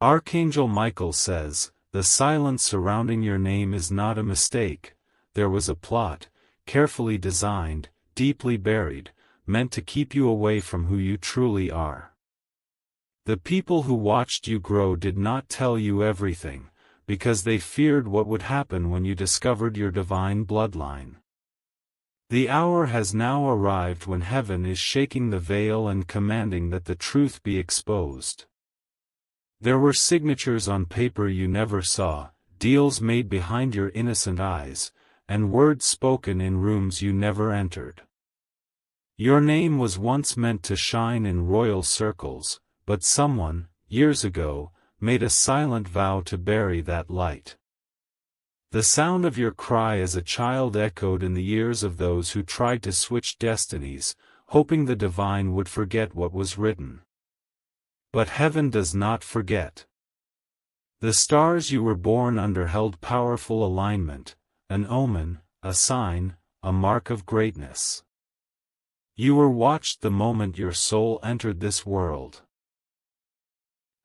Archangel Michael says, "The silence surrounding your name is not a mistake. There was a plot, carefully designed, deeply buried, meant to keep you away from who you truly are." The people who watched you grow did not tell you everything, because they feared what would happen when you discovered your divine bloodline. The hour has now arrived when heaven is shaking the veil and commanding that the truth be exposed. There were signatures on paper you never saw, deals made behind your innocent eyes, and words spoken in rooms you never entered. Your name was once meant to shine in royal circles, but someone, years ago, made a silent vow to bury that light. The sound of your cry as a child echoed in the ears of those who tried to switch destinies, hoping the divine would forget what was written. But heaven does not forget. The stars you were born under held powerful alignment, an omen, a sign, a mark of greatness. You were watched the moment your soul entered this world.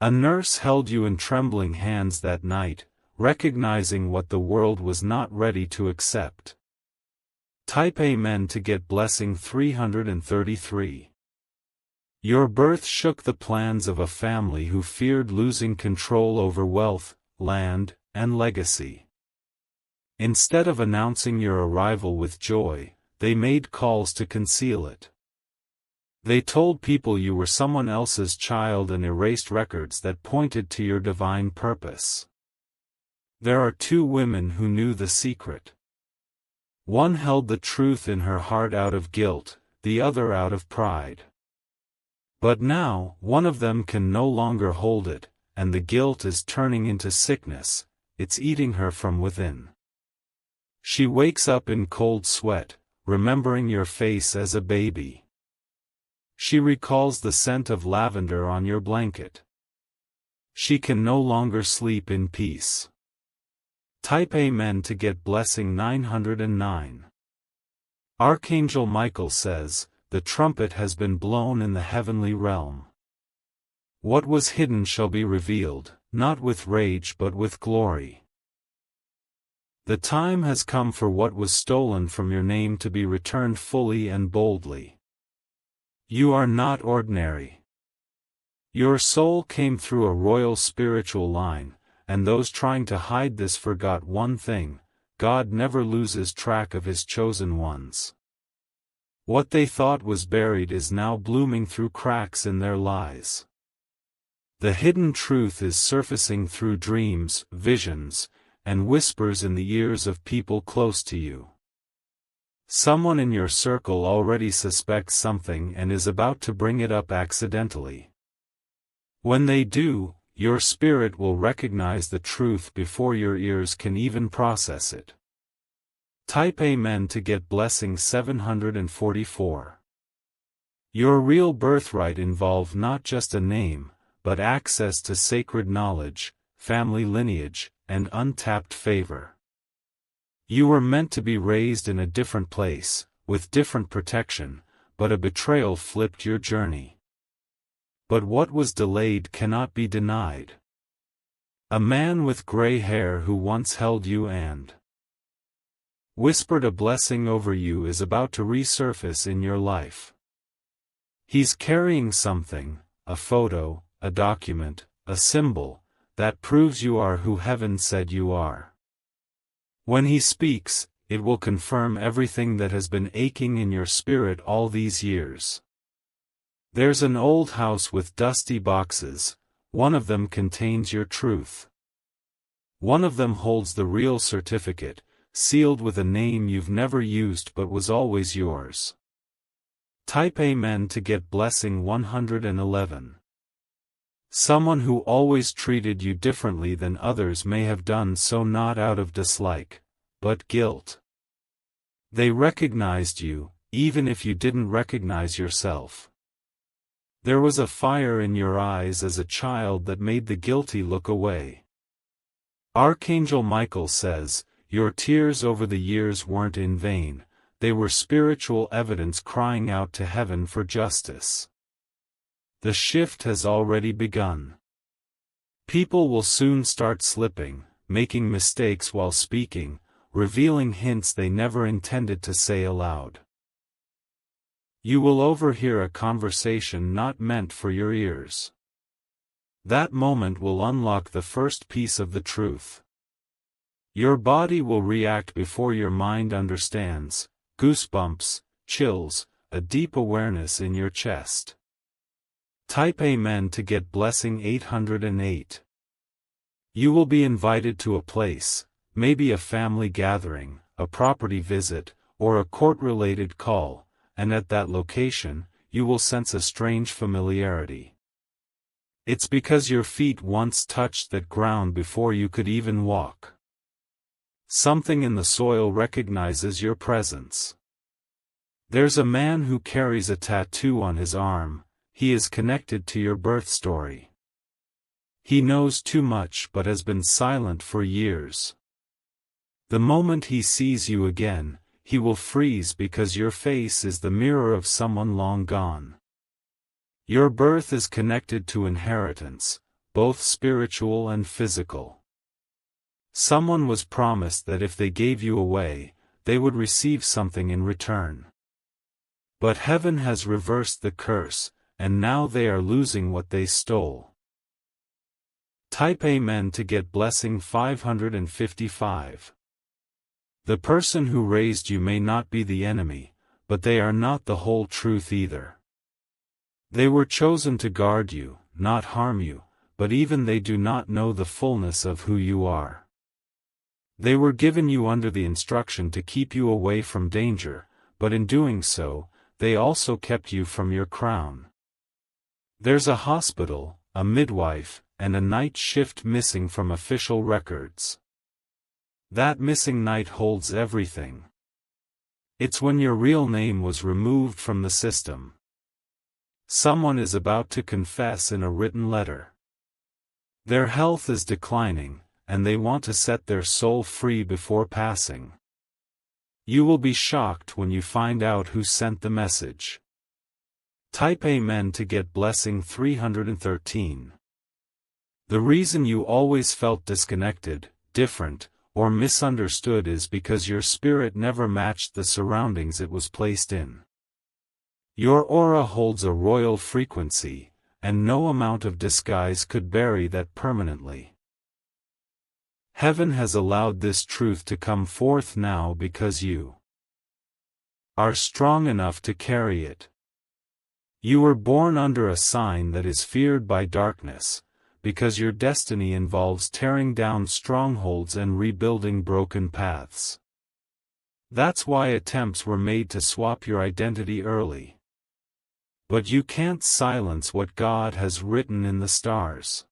A nurse held you in trembling hands that night, recognizing what the world was not ready to accept. Type Amen to get blessing 333. Your birth shook the plans of a family who feared losing control over wealth, land, and legacy. Instead of announcing your arrival with joy, they made calls to conceal it. They told people you were someone else's child and erased records that pointed to your divine purpose. There are two women who knew the secret. One held the truth in her heart out of guilt, the other out of pride. But now, one of them can no longer hold it, and the guilt is turning into sickness, it's eating her from within. She wakes up in cold sweat, remembering your face as a baby. She recalls the scent of lavender on your blanket. She can no longer sleep in peace. Type Amen to get blessing 909. Archangel Michael says, "The trumpet has been blown in the heavenly realm. What was hidden shall be revealed, not with rage but with glory." The time has come for what was stolen from your name to be returned fully and boldly. You are not ordinary. Your soul came through a royal spiritual line, and those trying to hide this forgot one thing: God never loses track of His chosen ones. What they thought was buried is now blooming through cracks in their lies. The hidden truth is surfacing through dreams, visions, and whispers in the ears of people close to you. Someone in your circle already suspects something and is about to bring it up accidentally. When they do, your spirit will recognize the truth before your ears can even process it. Type Amen to get blessing 744. Your real birthright involved not just a name, but access to sacred knowledge, family lineage, and untapped favor. You were meant to be raised in a different place, with different protection, but a betrayal flipped your journey. But what was delayed cannot be denied. A man with gray hair who once held you and whispered a blessing over you is about to resurface in your life. He's carrying something, a photo, a document, a symbol, that proves you are who heaven said you are. When he speaks, it will confirm everything that has been aching in your spirit all these years. There's an old house with dusty boxes. One of them contains your truth. One of them holds the real certificate, sealed with a name you've never used but was always yours. Type Amen to get blessing 111. Someone who always treated you differently than others may have done so not out of dislike, but guilt. They recognized you, even if you didn't recognize yourself. There was a fire in your eyes as a child that made the guilty look away. Archangel Michael says, your tears over the years weren't in vain, they were spiritual evidence crying out to heaven for justice. The shift has already begun. People will soon start slipping, making mistakes while speaking, revealing hints they never intended to say aloud. You will overhear a conversation not meant for your ears. That moment will unlock the first piece of the truth. Your body will react before your mind understands, goosebumps, chills, a deep awareness in your chest. Type Amen to get blessing 808. You will be invited to a place, maybe a family gathering, a property visit, or a court-related call, and at that location, you will sense a strange familiarity. It's because your feet once touched that ground before you could even walk. Something in the soil recognizes your presence. There's a man who carries a tattoo on his arm. He is connected to your birth story. He knows too much but has been silent for years. The moment he sees you again, he will freeze because your face is the mirror of someone long gone. Your birth is connected to inheritance, both spiritual and physical. Someone was promised that if they gave you away, they would receive something in return. But heaven has reversed the curse, and now they are losing what they stole. Type Amen to get blessing 555. The person who raised you may not be the enemy, but they are not the whole truth either. They were chosen to guard you, not harm you, but even they do not know the fullness of who you are. They were given you under the instruction to keep you away from danger, but in doing so, they also kept you from your crown. There's a hospital, a midwife, and a night shift missing from official records. That missing night holds everything. It's when your real name was removed from the system. Someone is about to confess in a written letter. Their health is declining, and they want to set their soul free before passing. You will be shocked when you find out who sent the message. Type Amen to get blessing 313. The reason you always felt disconnected, different, or misunderstood is because your spirit never matched the surroundings it was placed in. Your aura holds a royal frequency, and no amount of disguise could bury that permanently. Heaven has allowed this truth to come forth now because you are strong enough to carry it. You were born under a sign that is feared by darkness, because your destiny involves tearing down strongholds and rebuilding broken paths. That's why attempts were made to swap your identity early. But you can't silence what God has written in the stars.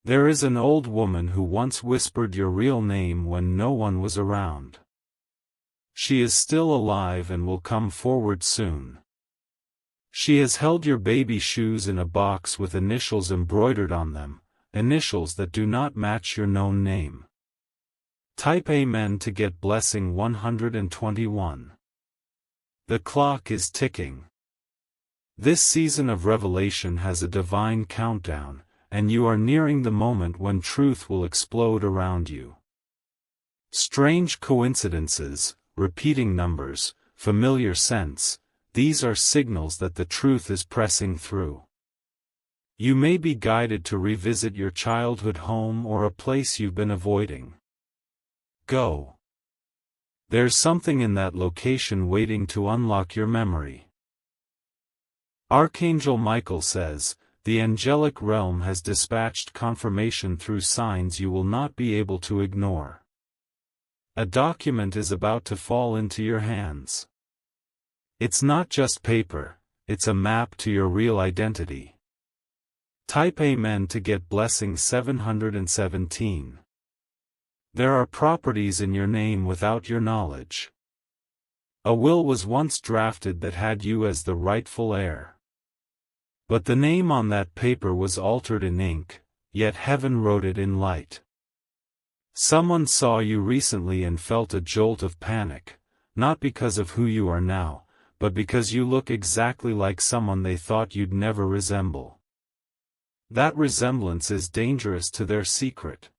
There is an old woman who once whispered your real name when no one was around. She is still alive and will come forward soon. She has held your baby shoes in a box with initials embroidered on them, initials that do not match your known name. Type Amen to get blessing 121. The clock is ticking. This season of revelation has a divine countdown, and you are nearing the moment when truth will explode around you. Strange coincidences, repeating numbers, familiar scents, these are signals that the truth is pressing through. You may be guided to revisit your childhood home or a place you've been avoiding. Go. There's something in that location waiting to unlock your memory. Archangel Michael says, the angelic realm has dispatched confirmation through signs you will not be able to ignore. A document is about to fall into your hands. It's not just paper, it's a map to your real identity. Type Amen to get blessing 717. There are properties in your name without your knowledge. A will was once drafted that had you as the rightful heir. But the name on that paper was altered in ink, yet heaven wrote it in light. Someone saw you recently and felt a jolt of panic, not because of who you are now, but because you look exactly like someone they thought you'd never resemble. That resemblance is dangerous to their secret.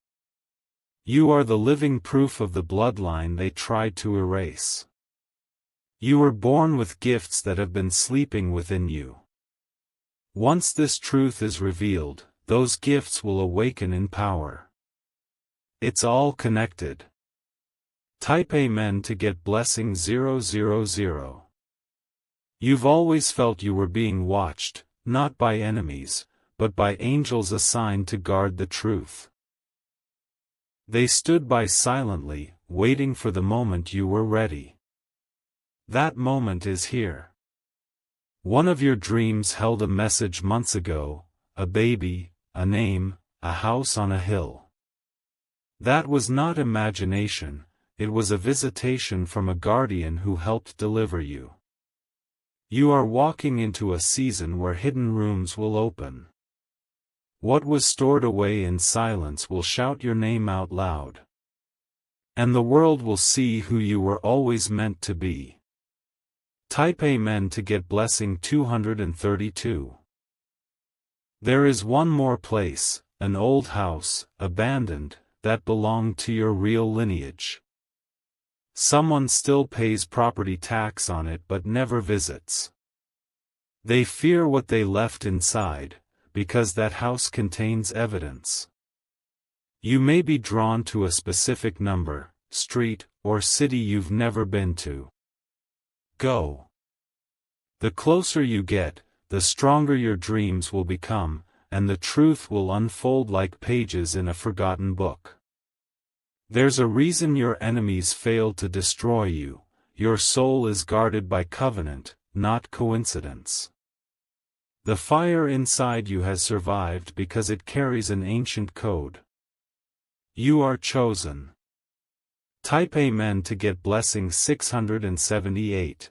You are the living proof of the bloodline they tried to erase. You were born with gifts that have been sleeping within you. Once this truth is revealed, those gifts will awaken in power. It's all connected. Type Amen to get blessing 000. You've always felt you were being watched, not by enemies, but by angels assigned to guard the truth. They stood by silently, waiting for the moment you were ready. That moment is here. One of your dreams held a message months ago, a baby, a name, a house on a hill. That was not imagination, it was a visitation from a guardian who helped deliver you. You are walking into a season where hidden rooms will open. What was stored away in silence will shout your name out loud. And the world will see who you were always meant to be. Type Amen to get blessing 232. There is one more place, an old house, abandoned, that belonged to your real lineage. Someone still pays property tax on it but never visits. They fear what they left inside, because that house contains evidence. You may be drawn to a specific number, street, or city you've never been to. Go. The closer you get, the stronger your dreams will become, and the truth will unfold like pages in a forgotten book. There's a reason your enemies failed to destroy you. Your soul is guarded by covenant, not coincidence. The fire inside you has survived because it carries an ancient code. You are chosen. Type Amen to get blessing 678.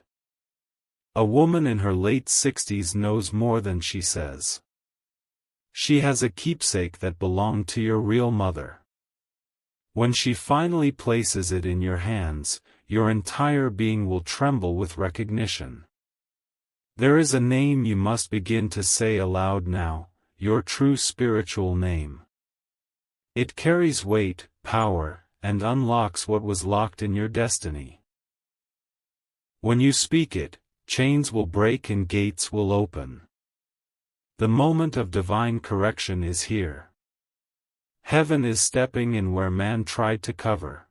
A woman in her late 60s knows more than she says. She has a keepsake that belonged to your real mother. When she finally places it in your hands, your entire being will tremble with recognition. There is a name you must begin to say aloud now, your true spiritual name. It carries weight, power, and unlocks what was locked in your destiny. When you speak it, chains will break and gates will open. The moment of divine correction is here. Heaven is stepping in where man tried to cover.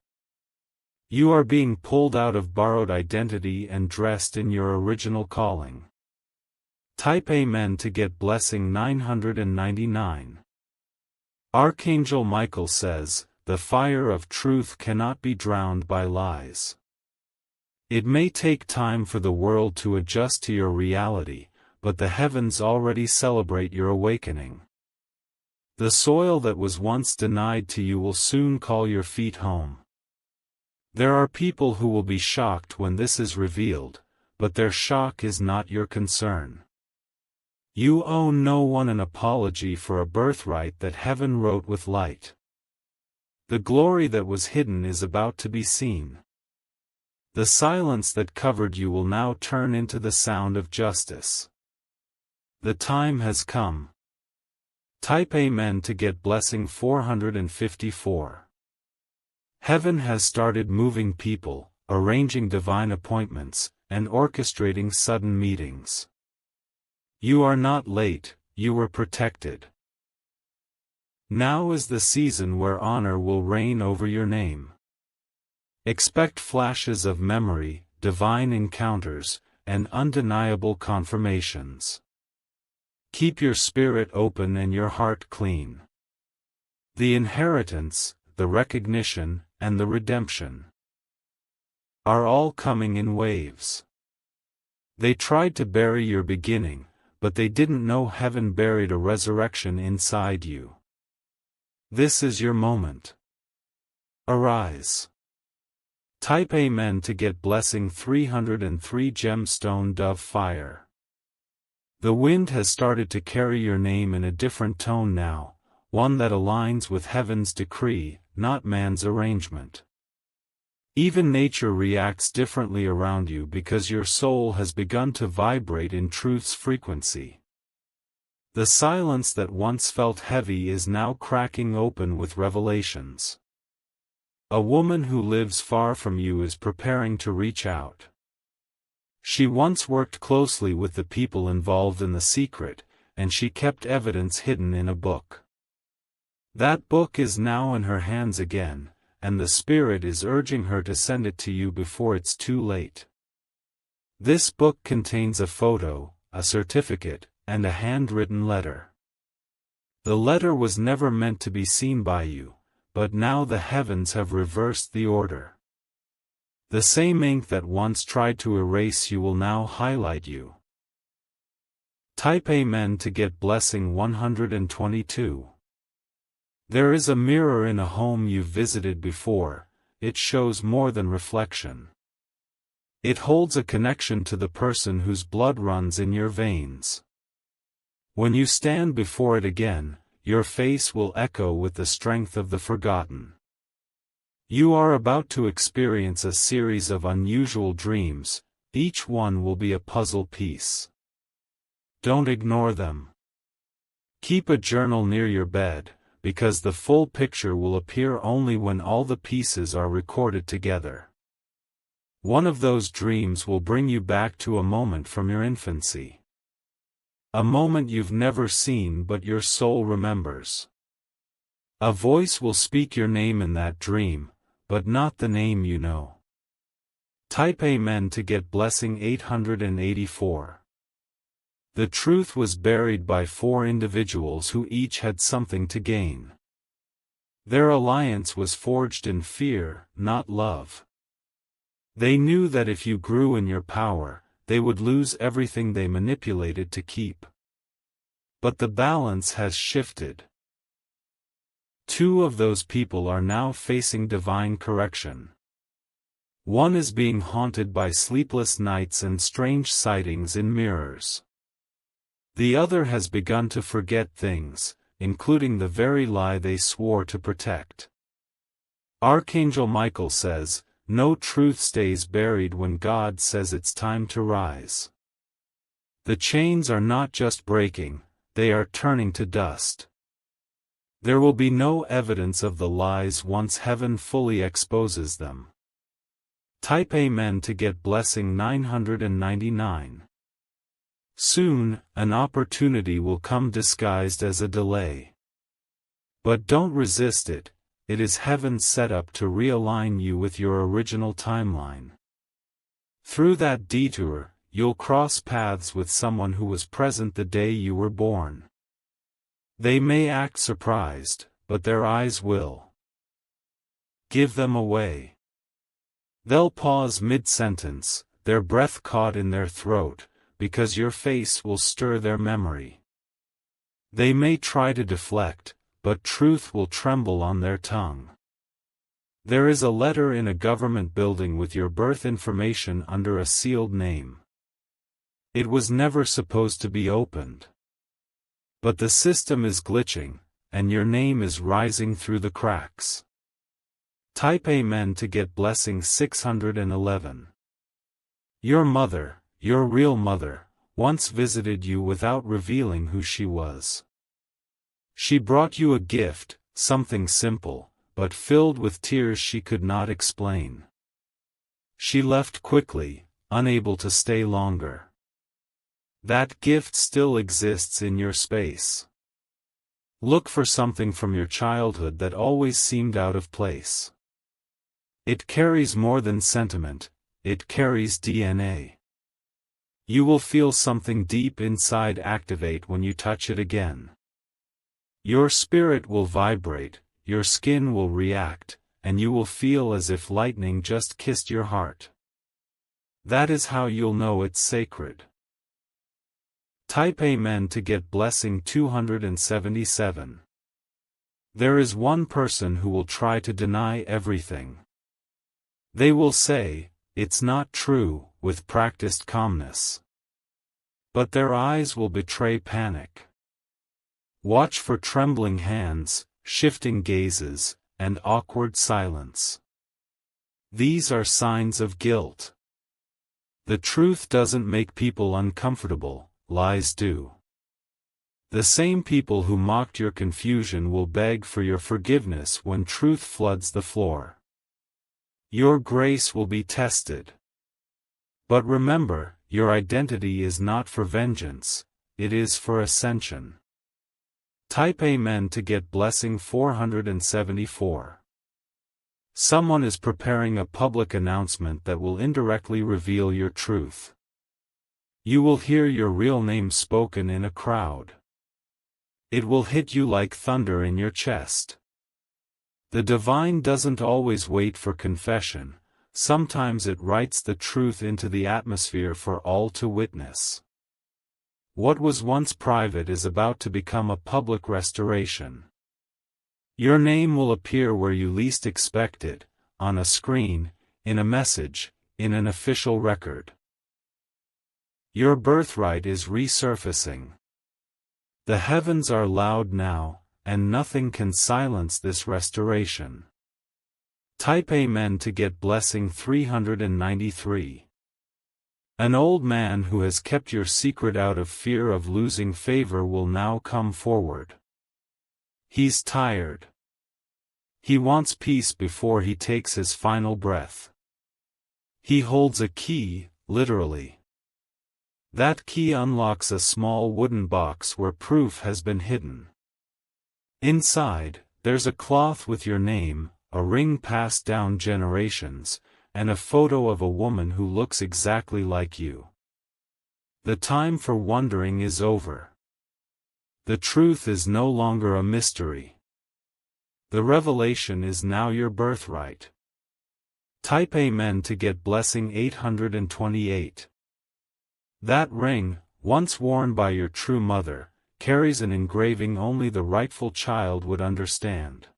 You are being pulled out of borrowed identity and dressed in your original calling. Type Amen to get blessing 999. Archangel Michael says, the fire of truth cannot be drowned by lies. It may take time for the world to adjust to your reality, but the heavens already celebrate your awakening. The soil that was once denied to you will soon call your feet home. There are people who will be shocked when this is revealed, but their shock is not your concern. You owe no one an apology for a birthright that heaven wrote with light. The glory that was hidden is about to be seen. The silence that covered you will now turn into the sound of justice. The time has come. Type Amen to get blessing 454. Heaven has started moving people, arranging divine appointments, and orchestrating sudden meetings. You are not late, you were protected. Now is the season where honor will reign over your name. Expect flashes of memory, divine encounters, and undeniable confirmations. Keep your spirit open and your heart clean. The inheritance, the recognition, and the redemption are all coming in waves. They tried to bury your beginning, but they didn't know heaven buried a resurrection inside you. This is your moment. Arise. Type Amen to get blessing 303 gemstone dove fire. The wind has started to carry your name in a different tone now, one that aligns with heaven's decree, not man's arrangement. Even nature reacts differently around you because your soul has begun to vibrate in truth's frequency. The silence that once felt heavy is now cracking open with revelations. A woman who lives far from you is preparing to reach out. She once worked closely with the people involved in the secret, and she kept evidence hidden in a book. That book is now in her hands again, and the Spirit is urging her to send it to you before it's too late. This book contains a photo, a certificate, and a handwritten letter. The letter was never meant to be seen by you, but now the heavens have reversed the order. The same ink that once tried to erase you will now highlight you. Type Amen to get blessing 122. There is a mirror in a home you've visited before. It shows more than reflection. It holds a connection to the person whose blood runs in your veins. When you stand before it again, your face will echo with the strength of the forgotten. You are about to experience a series of unusual dreams. Each one will be a puzzle piece. Don't ignore them. Keep a journal near your bed, because the full picture will appear only when all the pieces are recorded together. One of those dreams will bring you back to a moment from your infancy. A moment you've never seen but your soul remembers. A voice will speak your name in that dream, but not the name you know. Type Amen to get blessing 884. The truth was buried by 4 individuals who each had something to gain. Their alliance was forged in fear, not love. They knew that if you grew in your power, they would lose everything they manipulated to keep. But the balance has shifted. 2 of those people are now facing divine correction. One is being haunted by sleepless nights and strange sightings in mirrors. The other has begun to forget things, including the very lie they swore to protect. Archangel Michael says, "No truth stays buried when God says it's time to rise." The chains are not just breaking, they are turning to dust. There will be no evidence of the lies once heaven fully exposes them. Type Amen to get blessing 999. Soon, an opportunity will come disguised as a delay. But don't resist it, it is heaven's setup to realign you with your original timeline. Through that detour, you'll cross paths with someone who was present the day you were born. They may act surprised, but their eyes will give them away. They'll pause mid-sentence, their breath caught in their throat, because your face will stir their memory. They may try to deflect, but truth will tremble on their tongue. There is a letter in a government building with your birth information under a sealed name. It was never supposed to be opened. But the system is glitching, and your name is rising through the cracks. Type Amen to get blessing 611. Your mother, your real mother, once visited you without revealing who she was. She brought you a gift, something simple, but filled with tears she could not explain. She left quickly, unable to stay longer. That gift still exists in your space. Look for something from your childhood that always seemed out of place. It carries more than sentiment, it carries DNA. You will feel something deep inside activate when you touch it again. Your spirit will vibrate, your skin will react, and you will feel as if lightning just kissed your heart. That is how you'll know it's sacred. Type Amen to get blessing 277. There is one person who will try to deny everything. They will say, "It's not true," with practiced calmness. But their eyes will betray panic. Watch for trembling hands, shifting gazes, and awkward silence. These are signs of guilt. The truth doesn't make people uncomfortable, lies do. The same people who mocked your confusion will beg for your forgiveness when truth floods the floor. Your grace will be tested. But remember, your identity is not for vengeance, it is for ascension. Type Amen to get blessing 474. Someone is preparing a public announcement that will indirectly reveal your truth. You will hear your real name spoken in a crowd. It will hit you like thunder in your chest. The divine doesn't always wait for confession, sometimes it writes the truth into the atmosphere for all to witness. What was once private is about to become a public restoration. Your name will appear where you least expect it, on a screen, in a message, in an official record. Your birthright is resurfacing. The heavens are loud now, and nothing can silence this restoration. Type Amen to get blessing 393. An old man who has kept your secret out of fear of losing favor will now come forward. He's tired. He wants peace before he takes his final breath. He holds a key, literally. That key unlocks a small wooden box where proof has been hidden. Inside, there's a cloth with your name, a ring passed down generations, and a photo of a woman who looks exactly like you. The time for wondering is over. The truth is no longer a mystery. The revelation is now your birthright. Type Amen to get blessing 828. That ring, once worn by your true mother, carries an engraving only the rightful child would understand.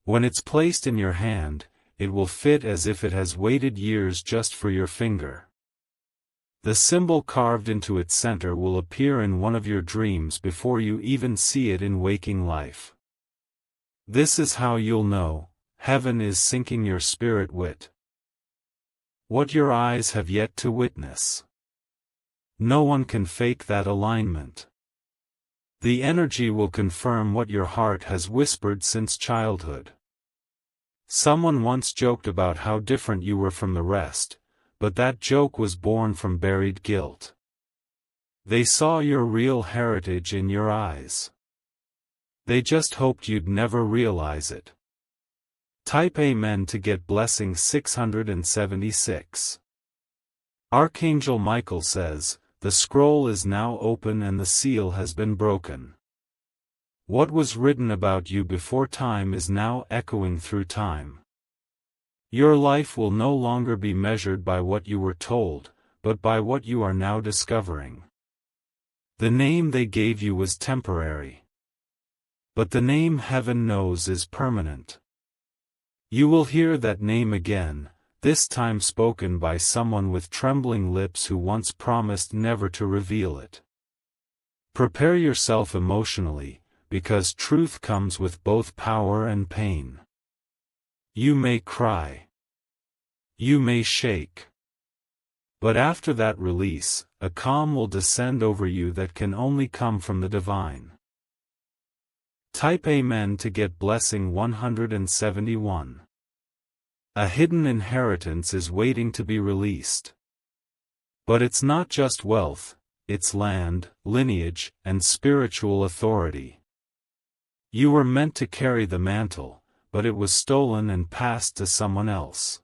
When it's placed in your hand, it will fit as if it has waited years just for your finger. The symbol carved into its center will appear in one of your dreams before you even see it in waking life. This is how you'll know, heaven is sinking your spirit wit. What your eyes have yet to witness. No one can fake that alignment. The energy will confirm what your heart has whispered since childhood. Someone once joked about how different you were from the rest, but that joke was born from buried guilt. They saw your real heritage in your eyes. They just hoped you'd never realize it. Type Amen to get blessing 676. Archangel Michael says, the scroll is now open and the seal has been broken. What was written about you before time is now echoing through time. Your life will no longer be measured by what you were told, but by what you are now discovering. The name they gave you was temporary. But the name heaven knows is permanent. You will hear that name again, this time spoken by someone with trembling lips who once promised never to reveal it. Prepare yourself emotionally, because truth comes with both power and pain. You may cry. You may shake. But after that release, a calm will descend over you that can only come from the divine. Type Amen to get blessing 171. A hidden inheritance is waiting to be released. But it's not just wealth, it's land, lineage, and spiritual authority. You were meant to carry the mantle, but it was stolen and passed to someone else.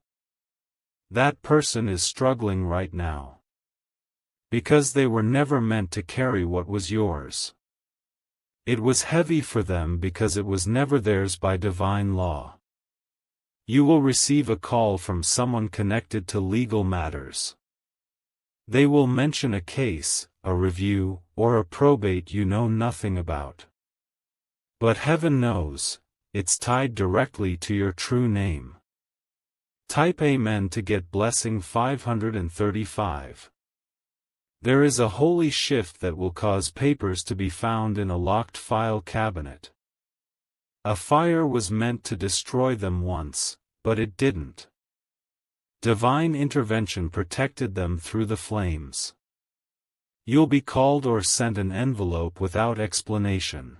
That person is struggling right now. Because they were never meant to carry what was yours. It was heavy for them because it was never theirs by divine law. You will receive a call from someone connected to legal matters. They will mention a case, a review, or a probate you know nothing about. But heaven knows, it's tied directly to your true name. Type Amen to get blessing 535. There is a holy shift that will cause papers to be found in a locked file cabinet. A fire was meant to destroy them once, but it didn't. Divine intervention protected them through the flames. You'll be called or sent an envelope without explanation.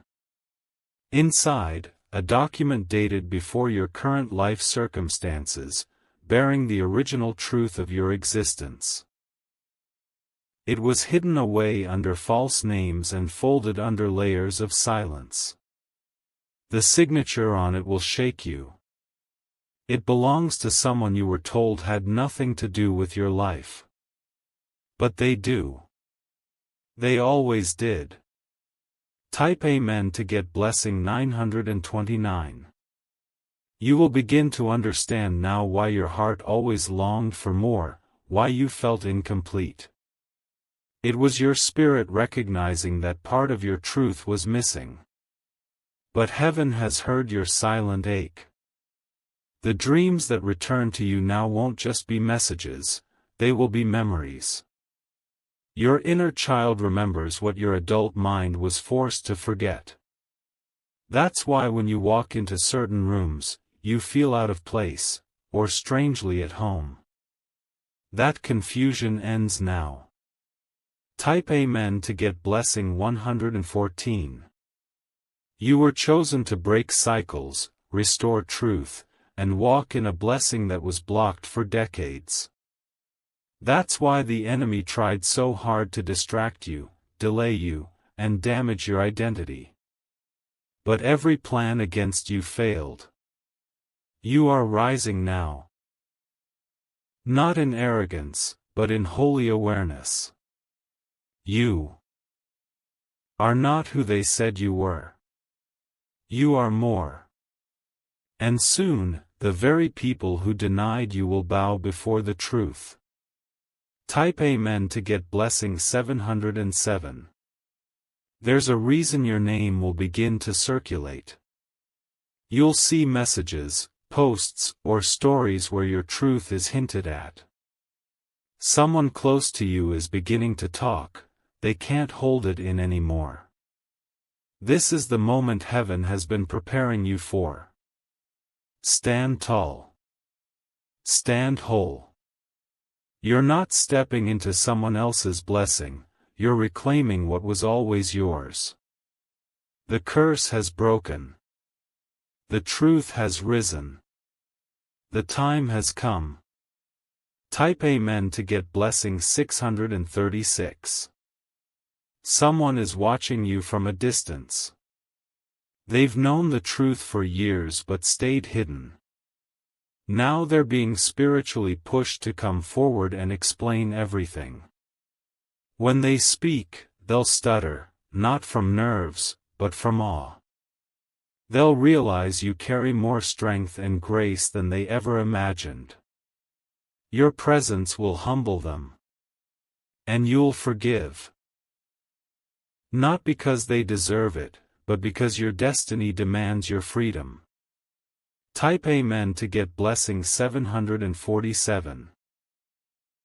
Inside, a document dated before your current life circumstances, bearing the original truth of your existence. It was hidden away under false names and folded under layers of silence. The signature on it will shake you. It belongs to someone you were told had nothing to do with your life. But they do. They always did. Type Amen to get blessing 929. You will begin to understand now why your heart always longed for more, why you felt incomplete. It was your spirit recognizing that part of your truth was missing. But heaven has heard your silent ache. The dreams that return to you now won't just be messages, they will be memories. Your inner child remembers what your adult mind was forced to forget. That's why when you walk into certain rooms, you feel out of place, or strangely at home. That confusion ends now. Type Amen to get blessing 114. You were chosen to break cycles, restore truth, and walk in a blessing that was blocked for decades. That's why the enemy tried so hard to distract you, delay you, and damage your identity. But every plan against you failed. You are rising now. Not in arrogance, but in holy awareness. You are not who they said you were. You are more. And soon, the very people who denied you will bow before the truth. Type Amen to get blessing 707. There's a reason your name will begin to circulate. You'll see messages, posts, or stories where your truth is hinted at. Someone close to you is beginning to talk, they can't hold it in anymore. This is the moment heaven has been preparing you for. Stand tall. Stand whole. You're not stepping into someone else's blessing, you're reclaiming what was always yours. The curse has broken. The truth has risen. The time has come. Type Amen to get blessing 636. Someone is watching you from a distance. They've known the truth for years but stayed hidden. Now they're being spiritually pushed to come forward and explain everything. When they speak, they'll stutter, not from nerves, but from awe. They'll realize you carry more strength and grace than they ever imagined. Your presence will humble them. And you'll forgive. Not because they deserve it, but because your destiny demands your freedom. Type Amen to get blessing 747.